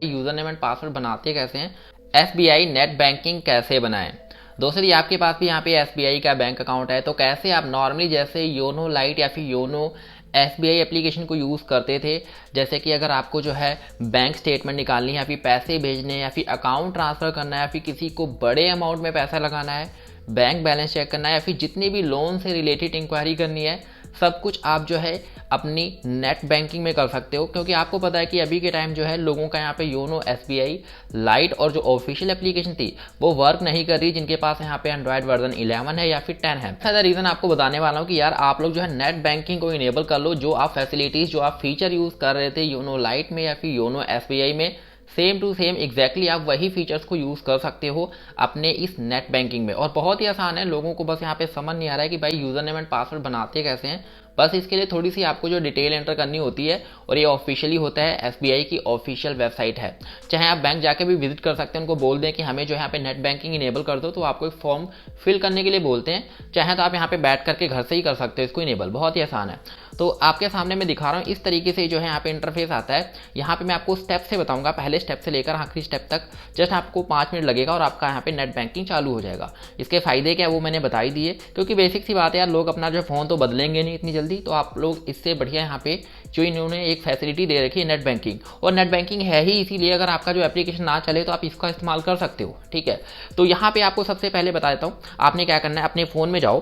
User name and password बनाते कैसे हैं, एसबीआई नेट बैंकिंग कैसे बनाएं। दोस्तों यदि आपके पास भी यहाँ पे एसबीआई का बैंक अकाउंट है तो कैसे आप नॉर्मली जैसे योनो लाइट या फिर योनो एसबीआई एप्लीकेशन को यूज़ करते थे, जैसे कि अगर आपको जो है बैंक स्टेटमेंट निकालनी है या फिर पैसे भेजने या फिर अकाउंट ट्रांसफ़र करना है या फिर किसी को बड़े अमाउंट में पैसा लगाना है, बैंक बैलेंस चेक करना है या फिर जितनी भी लोन से रिलेटेड इंक्वायरी करनी है, सब कुछ आप जो है अपनी नेट बैंकिंग में कर सकते हो। क्योंकि आपको पता है कि अभी के टाइम जो है लोगों का यहाँ पे योनो एसबीआई लाइट और जो ऑफिशियल एप्लीकेशन थी वो वर्क नहीं कर रही, जिनके पास यहाँ पे एंड्रॉयड वर्जन 11 है या फिर 10 है। ऐसा रीज़न आपको बताने वाला हूँ कि यार आप लोग जो है नेट बैंकिंग को इनेबल कर लो। जो आप फैसिलिटीज़ जो आप फीचर यूज़ कर रहे थे योनो लाइट में या फिर योनो एसबीआई में, सेम टू सेम एग्जैक्टली आप वही फीचर्स को यूज़ कर सकते हो अपने इस नेट बैंकिंग में। और बहुत ही आसान है, लोगों को बस यहाँ पे समझ नहीं आ रहा है कि भाई यूज़र नेम एंड पासवर्ड बनाते कैसे हैं। बस इसके लिए थोड़ी सी आपको जो डिटेल एंटर करनी होती है और ये ऑफिशियली होता है, एसबीआई की ऑफिशियल वेबसाइट है। चाहे आप बैंक जाके भी विजिट कर सकते हैं, उनको बोल दें कि हमें जो यहाँ पे नेट बैंकिंग इनेबल कर दो, तो आपको एक फॉर्म फिल करने के लिए बोलते हैं। चाहे तो आप यहाँ पे बैठ करके घर से ही कर सकते हो इसको इनेबल, बहुत ही आसान है। तो आपके सामने मैं दिखा रहा हूँ इस तरीके से जो है यहाँ पे इंटरफेस आता है। यहाँ पे मैं आपको स्टेप से बताऊंगा, पहले स्टेप से लेकर आखिरी स्टेप तक। जस्ट आपको 5 मिनट लगेगा और आपका यहाँ पे नेट बैंकिंग चालू हो जाएगा। इसके फायदे क्या है वो मैंने बता ही दिए, क्योंकि बेसिक सी बात है यार, लोग अपना जो फ़ोन तो बदलेंगे नहीं इतनी जल्दी। तो आप लोग इससे बढ़िया यहाँ पे जो इन्होंने एक फैसिलिटी दे रखी है नेट बैंकिंग, और नेट बैंकिंग है ही इसीलिए अगर आपका जो एप्लीकेशन ना चले तो आप इसका इस्तेमाल कर सकते हो। ठीक है, तो यहाँ पे आपको सबसे पहले बता देता हूँ आपने क्या करना है। अपने फ़ोन में जाओ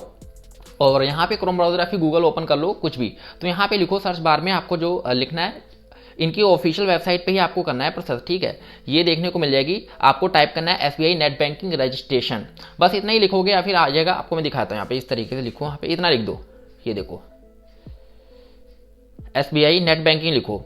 और यहाँ पे क्रोम ब्राउजर या फिर गूगल ओपन कर लो, कुछ भी। तो यहाँ पे लिखो सर्च बार में, आपको जो लिखना है इनकी ऑफिशियल वेबसाइट पे ही आपको करना है प्रोसेस। ठीक है, ये देखने को मिल जाएगी। आपको टाइप करना है एसबीआई नेट बैंकिंग रजिस्ट्रेशन, बस इतना ही लिखोगे या फिर आ जाएगा। आपको मैं दिखाता हूँ, यहाँ पे इस तरीके से लिखो, यहाँ पे इतना लिख दो, ये देखो एसबीआई नेट बैंकिंग लिखो।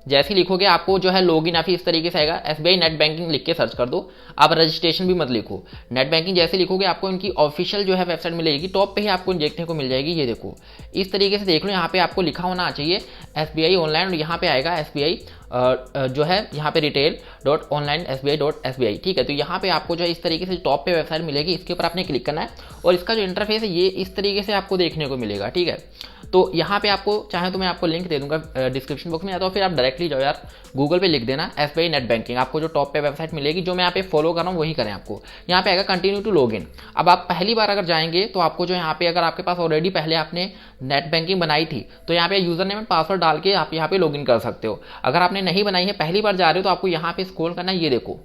जैसे ही लिखोगे आपको जो है लॉगिन या फिर इस तरीके से आएगा, एसबीआई नेट बैंकिंग लिख के सर्च कर दो। आप रजिस्ट्रेशन भी मत लिखो, नेट बैंकिंग जैसे लिखोगे आपको इनकी ऑफिशियल जो है वेबसाइट मिलेगी, टॉप पे ही आपको देखने को मिल जाएगी। ये देखो इस तरीके से देख लो, यहाँ पे आपको लिखा होना चाहिए एसबीआई ऑनलाइन, और यहाँ पे आएगा एसबीआई जो है यहाँ पे retail.online.sbi.sbi। ठीक है, तो यहाँ पे आपको जो है इस तरीके से टॉप पे वेबसाइट मिलेगी, इसके ऊपर आपने क्लिक करना है और इसका जो इंटरफेस है ये इस तरीके से आपको देखने को मिलेगा। ठीक है, तो यहाँ पे आपको चाहे तो मैं आपको लिंक दे दूंगा डिस्क्रिप्शन बॉक्स में, या तो फिर आप डायरेक्टली जाओ यार गूगल पे लिख देना एसबीआई नेट बैंकिंग, आपको जो टॉप पे वेबसाइट मिलेगी, जो मैं यहाँ पे फॉलो कर रहा हूँ वही करें। आपको यहाँ पे आएगा कंटिन्यू टू लॉगिन। अब आप पहली बार अगर जाएंगे तो आपको जो यहाँ पे अगर आपके पास ऑलरेडी पहले आपने नेट बैंकिंग बनाई थी तो यहाँ पे यूजर नेम एंड पासवर्ड डाल के आप यहाँ पे लॉगिन कर सकते हो। अगर आपने नहीं बनाई है, पहली बार जा रहे हो, तो आपको यहाँ पे स्क्रॉल करना है। ये देखो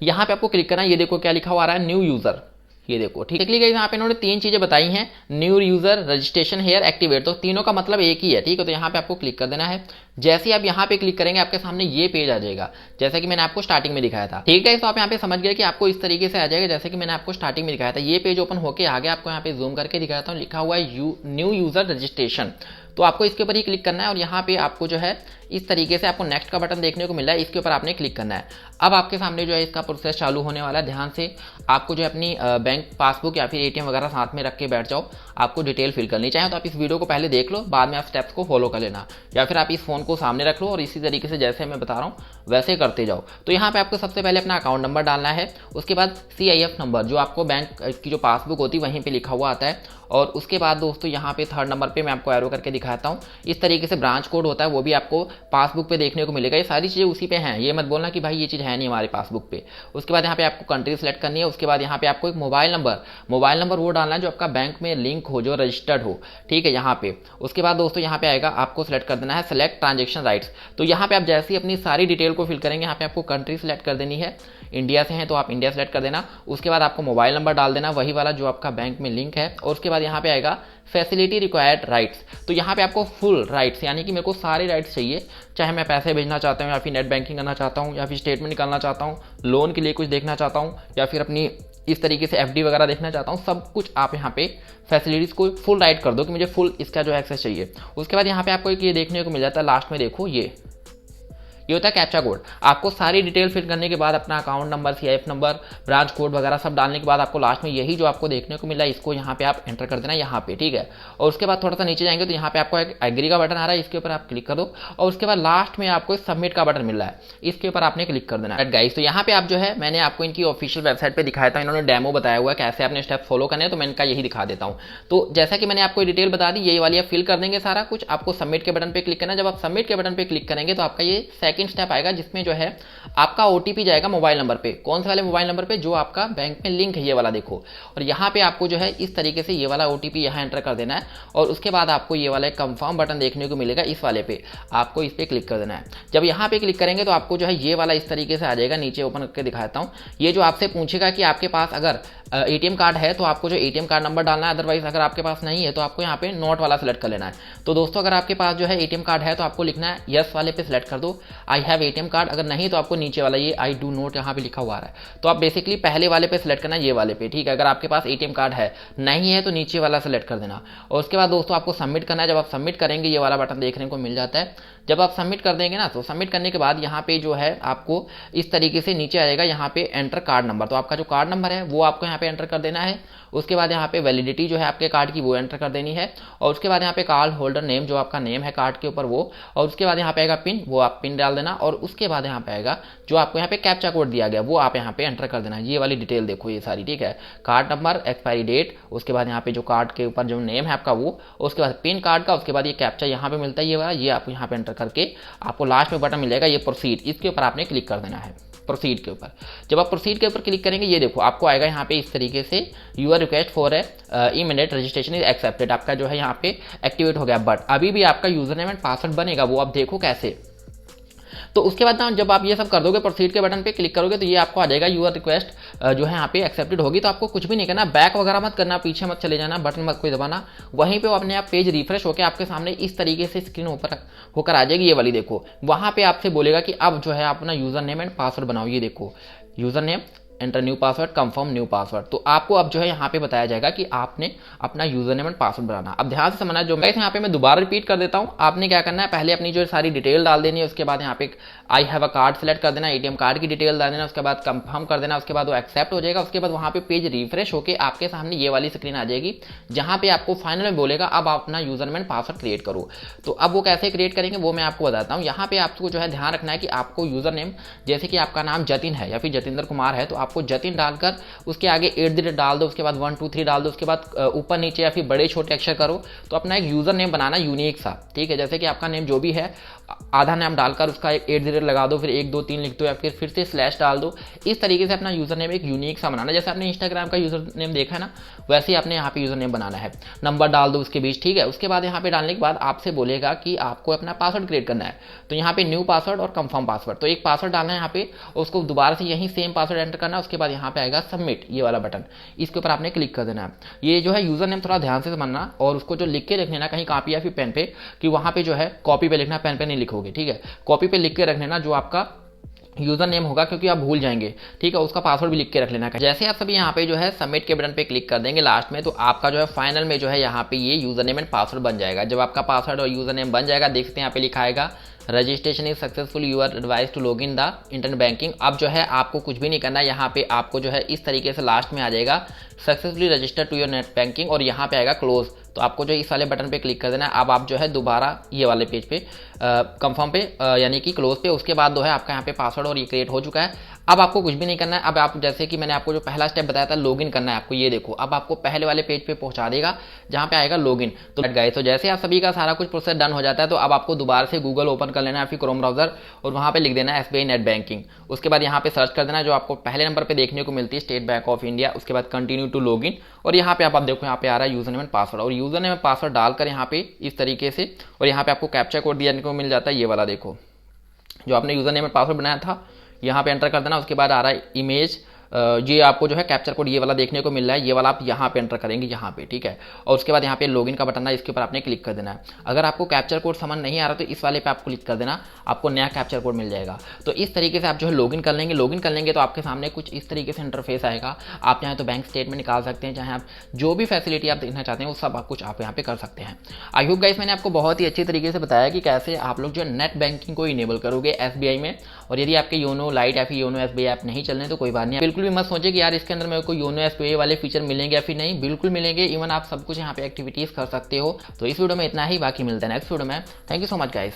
यहाँ पे आपको क्लिक करना है। ये देखो क्या लिखा हुआ आ रहा है, न्यू यूजर। ये देखो ठीक है, यहाँ पे इन्होंने 3 चीजें बताई हैं, new user, registration, here, activate. तो तीनों का मतलब एक ही है। ठीक है, तो यहाँ पे आपको क्लिक कर देना है। जैसे ही आप यहाँ पे क्लिक करेंगे आपके सामने ये पेज आ जाएगा, जैसा कि मैंने आपको स्टार्टिंग में दिखाया था। ठीक है, तो आप यहाँ पे समझ गए कि आपको इस तरीके से आ जाएगा जैसे कि मैंने आपको स्टार्टिंग में दिखाया था। ये पेज ओपन होकर आगे आपको यहाँ पे जूम करके दिखाता हूँ, लिखा हुआ है न्यू यूजर रजिस्ट्रेशन। तो आपको इसके ऊपर ही क्लिक करना है और यहाँ पे आपको जो है इस तरीके से आपको नेक्स्ट का बटन देखने को मिल रहा है, इसके ऊपर आपने क्लिक करना है। अब आपके सामने जो है इसका प्रोसेस चालू होने वाला है। ध्यान से आपको जो है अपनी बैंक पासबुक या फिर एटीएम वगैरह साथ में रख के बैठ जाओ। आपको डिटेल फिल करनी चाहे तो आप इस वीडियो को पहले देख लो, बाद में आप स्टेप्स को फॉलो कर लेना, या फिर आप इस फोन को सामने रख लो और इसी तरीके से जैसे मैं बता रहा हूँ वैसे करते जाओ। तो यहाँ पे आपको सबसे पहले अपना अकाउंट नंबर डालना है, उसके बाद CIF नंबर जो आपको बैंक की जो पासबुक होती है वहीं पे लिखा हुआ आता है, और उसके बाद दोस्तों यहाँ पे 3rd नंबर पे मैं आपको एरो करके दिखाता हूँ। इस तरीके से ब्रांच कोड होता है, वो भी आपको पासबुक पे देखने को मिलेगा। ये सारी चीज़ें उसी पे हैं, ये मत बोलना कि भाई ये चीज़ है नहीं हमारे पासबुक पे। उसके बाद यहाँ पे आपको कंट्री सेलेक्ट करनी है। उसके बाद यहाँ पे आपको एक मोबाइल नंबर वो डालना है जो आपका बैंक में लिंक हो, जो रजिस्टर्ड हो। ठीक है, यहाँ पे उसके बाद दोस्तों यहाँ पे आएगा, आपको सेलेक्ट कर देना है सेलेक्ट ट्रांजेक्शन राइट्स। तो यहाँ पे आप जैसे ही अपनी सारी डिटेल को फिल करेंगे, यहाँ पे आपको कंट्री सेलेक्ट कर देनी है। इंडिया से हैं तो आप इंडिया सेलेक्ट कर देना। उसके बाद आपको मोबाइल नंबर डाल देना, वही वाला जो आपका बैंक में लिंक है। और उसके बाद यहाँ पे आएगा फैसिलिटी रिक्वायर्ड राइट्स। तो यहाँ पे आपको फुल राइट्स, यानी कि मेरे को सारे राइट्स चाहिए, चाहे मैं पैसे भेजना चाहता हूँ या फिर नेट बैंकिंग करना चाहता हूँ या फिर स्टेटमेंट निकालना चाहता हूँ, लोन के लिए कुछ देखना चाहता हूँ या फिर अपनी इस तरीके से FD वगैरह देखना चाहता हूँ, सब कुछ आप यहाँ पे फैसिलिटीज़ को फुल राइट कर दो कि मुझे फुल इसका जो एक्सेस चाहिए। उसके बाद यहाँ पे आपको एक ये देखने को मिल जाता है लास्ट में, देखो ये होता है कैप्चा कोड। आपको सारी डिटेल फिल करने के बाद अपना account number, CIF number, branch code वगैरह सब डालने के बाद आपको लास्ट में यही जो आपको देखने को मिला है इसको यहाँ पे आप एंटर कर देना यहाँ पे। ठीक है, और उसके बाद थोड़ा सा नीचे जाएंगे तो यहाँ पे आपको एक एग्री का बटन आ रहा है, इसके ऊपर आप क्लिक कर दो। और उसके बाद लास्ट में आपको सबमिट का बटन मिल रहा है, इसके ऊपर आपने क्लिक कर देना है। गाइस, तो यहाँ पे आप जो है मैंने आपको इनकी ऑफिशियल वेबसाइट पे दिखाया था, इन्होंने डेमो बताया हुआ है कैसे आपने स्टेप फॉलो करने हैं, तो मैं इनका यही दिखा देता हूँ। तो जैसा कि मैंने आपको डिटेल बता दी, यही वाली आप फिल कर देंगे सारा कुछ। आपको सबमिट के बटन पे क्लिक करना है। जब आप सबमिट के बटन पे क्लिक करेंगे तो आपका ये सेकंड स्टेप आएगा जिसमें जो है आपका OTP जाएगा मोबाइल नंबर पे। कौन से वाले मोबाइल नंबर पे? जो आपका बैंक में लिंक है, ये वाला देखो। और यहाँ पे आपको जो है इस तरीके से ये वाला OTP यहाँ एंटर कर देना है और उसके बाद आपको ये वाला कंफर्म बटन देखने को मिलेगा, इस वाले पे आपको इस पर क्लिक कर देना है। जब यहाँ पे क्लिक करेंगे तो आपको जो है ये वाला इस तरीके से आ जाएगा। नीचे ओपन करके दिखाता हूँ। ये जो आपसे पूछेगा कि आपके पास अगर ATM कार्ड है तो आपको जो ATM कार्ड नंबर डालना है, अदरवाइज अगर आपके पास नहीं है तो आपको यहाँ पे नोट वाला सिलेक्ट कर लेना है। तो दोस्तों अगर आपके पास जो है ATM कार्ड है तो आपको लिखना है यस वाले पे सिलेक्ट कर दो, आई हैव ATM कार्ड। अगर नहीं तो आपको नीचे वाला ये आई डू नोट यहाँ पे लिखा हुआ है, तो आप बेसिकली पहले वाले पे सिलेक्ट करना है, ये वाले पे, ठीक है। अगर आपके पास ATM कार्ड है, नहीं है तो नीचे वाला सिलेक्ट कर देना। और उसके बाद दोस्तों आपको सबमिट करना है। जब आप सबमिट करेंगे ये वाला बटन देखने को मिल जाता है। जब आप सबमिट कर देंगे ना, तो सबमिट करने के बाद यहाँ पे जो है आपको इस तरीके से नीचे आएगा यहाँ पे एंटर कार्ड नंबर। तो आपका जो कार्ड नंबर है वो आपको यहाँ पे एंटर कर देना है। उसके बाद यहाँ पे वैलिडिटी जो है आपके कार्ड की वो एंटर कर देनी है। और उसके बाद यहाँ पे कार्ड होल्डर नेम, जो आपका नेम है कार्ड के ऊपर वो। और उसके बाद यहाँ पे आएगा पिन, वो आप पिन डाल देना। और उसके बाद यहाँ पे आएगा जो आपको यहाँ पे कैप्चा कोड दिया गया वो आप यहाँ पे एंटर कर देना। ये वाली डिटेल देखो ये सारी, ठीक है। कार्ड नंबर, एक्सपायरी डेट, उसके बाद यहाँ पे जो कार्ड के ऊपर जो नेम है आपका वो, उसके बाद पिन कार्ड का, उसके बाद ये कैप्चा यहाँ पे मिलता है ये वाला, ये आप यहाँ पे एंटर करके आपको लास्ट में बटन मिलेगा ये प्रोसीड, इसके ऊपर आपने क्लिक कर देना है, प्रोसीड के ऊपर। जब आप प्रोसीड के ऊपर क्लिक करेंगे ये देखो आपको आएगा यहाँ पे इस तरीके से your request for immediate registration is accepted. आपका जो है यहाँ पे एक्टिवेट हो गया, बट अभी भी आपका यूजर नेम एंड पासवर्ड बनेगा, वो आप देखो कैसे। तो उसके बाद ना जब आप ये सब कर दोगे, प्रोसीड के बटन पे क्लिक करोगे तो ये आपको आ जाएगा यूर रिक्वेस्ट जो है यहाँ पे एक्सेप्टेड होगी। तो आपको कुछ भी नहीं करना, बैक वगैरह मत करना, पीछे मत चले जाना, बटन मत कोई दबाना। वहीं पे वो अपने आप पेज रिफ्रेश होकर आपके सामने इस तरीके से स्क्रीन ऊपर होकर आ जाएगी, ये वाली देखो। वहाँ पे आपसे बोलेगा कि अब जो है अपना यूजर नेम एंड पासवर्ड बनाओ। ये देखो user name, enter new password, confirm new password. तो आपको अब जो है यहाँ पे बताया जाएगा कि आपने अपना यूजर नेम एंड पासवर्ड बनाना। अब ध्यान से समझना, जो मैं यहाँ पे मैं दोबारा रिपीट कर देता हूँ। आपने क्या करना है, पहले अपनी जो सारी डिटेल डाल देनी है, उसके बाद यहाँ पे I have a card select कर देना, ATM कार्ड की डिटेल डाल देना, उसके बाद कंफर्म कर देना, उसके बाद वो एक्सेप्ट हो जाएगा। उसके बाद वहाँ पे पेज रिफ्रेश होकर आपके सामने ये वाली स्क्रीन आ जाएगी, जहाँ पे आपको फाइनल में बोलेगा अब आप अपना user name and password create करो। तो अब वो कैसे क्रिएट करेंगे वो मैं आपको बताता हूँ। यहाँ पे आपको जो है ध्यान रखना है कि आपको यूजर नेम, जैसे कि आपका नाम जतिन है या फिर जतिंदर कुमार है, तो आपको जतिन डालकर उसके आगे 8 डाल दो, उसके बाद 1 2 3 डाल दो, उसके बाद ऊपर नीचे या फिर बड़े छोटे अक्षर करो। तो अपना एक यूजर नेम बनाना यूनिक सा, ठीक है। जैसे कि आपका नेम जो भी है, आधा नाम डालकर उसका 8 लगा दो, फिर 1 2 3 लिख दो, या फिर से स्लैश डाल दो। इस तरीके से अपना यूजर नेम एक यूनिक सा बनाना। जैसे आपने इंस्टाग्राम का यूजर नेम देखा है ना, वैसे ही आपने यहाँ पे यूजर नेम बनाना है। नंबर डाल दो उसके बीच, ठीक है। उसके बाद यहाँ पे डालने के बाद आपसे बोलेगा कि आपको अपना पासवर्ड क्रिएट करना है। तो यहाँ पे न्यू पासवर्ड और कंफर्म पासवर्ड, तो एक पासवर्ड डालना है यहाँ पे, उसको दोबारा से यही सेम पासवर्ड एंटर करना है। उसके बाद यहाँ पे आएगा सबमिट, ये वाला बटन, इसके ऊपर आपने क्लिक कर देना है। ये जो है यूजर नेम थोड़ा ध्यान से समझना, और उसको जो लिख के रख लेना कहीं कॉपी या फिर पेन पे, कि वहाँ पे जो है कॉपी पे लिखना, पेन पे नहीं लिखोगे, ठीक है। कॉपी पे लिख के रख लेना जो आपका यूजर नेम होगा, क्योंकि आप भूल जाएंगे, ठीक है। उसका पासवर्ड भी लिख के रख लेना। जैसे आप सभी यहाँ पे जो है सबमिट के बटन पे क्लिक कर देंगे लास्ट में, तो आपका जो है फाइनल में जो है यहाँ पे ये यूजर नेम एंड पासवर्ड बन जाएगा। जब आपका पासवर्ड और यूजर नेम बन जाएगा, देख सकते हैं यहाँ पे लिखा आएगा registration is successful, you are advise to log in the internet banking. अब जो है आपको कुछ भी नहीं करना है, यहाँ पे आपको जो है इस तरीके से लास्ट में आ जाएगा successfully register to your net banking, और यहाँ पे आएगा क्लोज। तो आपको जो इस वाले बटन पे क्लिक कर देना है। अब आप जो है दोबारा ये वाले पेज पे कंफर्म पे यानी कि क्लोज पे, उसके बाद जो है आपका यहाँ पे पासवर्ड और ये क्रिएट हो चुका है। अब आपको कुछ भी नहीं करना है। अब आप जैसे कि मैंने आपको जो पहला स्टेप बताया था लॉगिन करना है आपको, ये देखो अब आपको पहले वाले पेज पे पहुंचा देगा जहाँ पे आएगा लॉगिन। तो गाइस, तो जैसे आप सभी का सारा कुछ प्रोसेस डन हो जाता है, तो अब आपको दोबारा से गूगल ओपन कर लेना है, फिर क्रोम ब्राउजर, और वहाँ पे लिख देना है SBI नेट बैंकिंग। उसके बाद यहाँ पे सर्च कर देना जो आपको पहले नंबर पे देखने को मिलती है, स्टेट बैंक ऑफ इंडिया। उसके बाद कंटिन्यू टू लॉगिन, और यहाँ पे आप देखो यहाँ पे आ रहा है यूजर नेम एंड पासवर्ड, और यूजर नेम एंड पासवर्ड डालकर यहाँ पे इस तरीके से, और यहाँ पे आपको कैप्चा कोड देने को मिल जाता है, ये वाला देखो जो आपने यूजर नेम एंड पासवर्ड बनाया था, यहाँ पे एंटर कर देना। उसके बाद आ रहा है इमेज, ये आपको जो है कैप्चर कोड ये वाला देखने को मिल रहा है, ये वाला आप यहाँ पे एंटर करेंगे यहाँ पे, ठीक है। और उसके बाद यहाँ पे लॉगिन का बटन है, इसके ऊपर आपने क्लिक कर देना है। अगर आपको कैप्चर कोड समझ नहीं आ रहा तो इस वाले पे आप क्लिक कर देना, आपको नया कैप्चर कोड मिल जाएगा। तो इस तरीके से आप जो है लॉगिन कर लेंगे। लॉगिन कर लेंगे तो आपके सामने कुछ इस तरीके से इंटरफेस आएगा। आप चाहें तो बैंक स्टेटमेंट निकाल सकते हैं, चाहे आप जो भी फैसिलिटी आप देखना चाहते हैं वो सब कुछ आप यहाँ पे कर सकते हैं। आई होप गाइस मैंने आपको बहुत ही अच्छी तरीके से बताया कि कैसे आप लोग जो नेट बैंकिंग को इनेबल करोगे SBI में। और यदि आपके योनो लाइट या फिर योनो SBI ऐप नहीं चल रहे तो कोई बात नहीं, बिल्कुल भी मत सोचे कि यार इसके अंदर मेरे को योनो SBI वाले फीचर मिलेंगे या फिर नहीं, बिल्कुल मिलेंगे। इवन आप सब कुछ यहाँ पे एक्टिविटीज कर सकते हो। तो इस वीडियो में इतना ही, बाकी मिलते हैं नेक्स्ट वीडियो में। Thank you so much guys.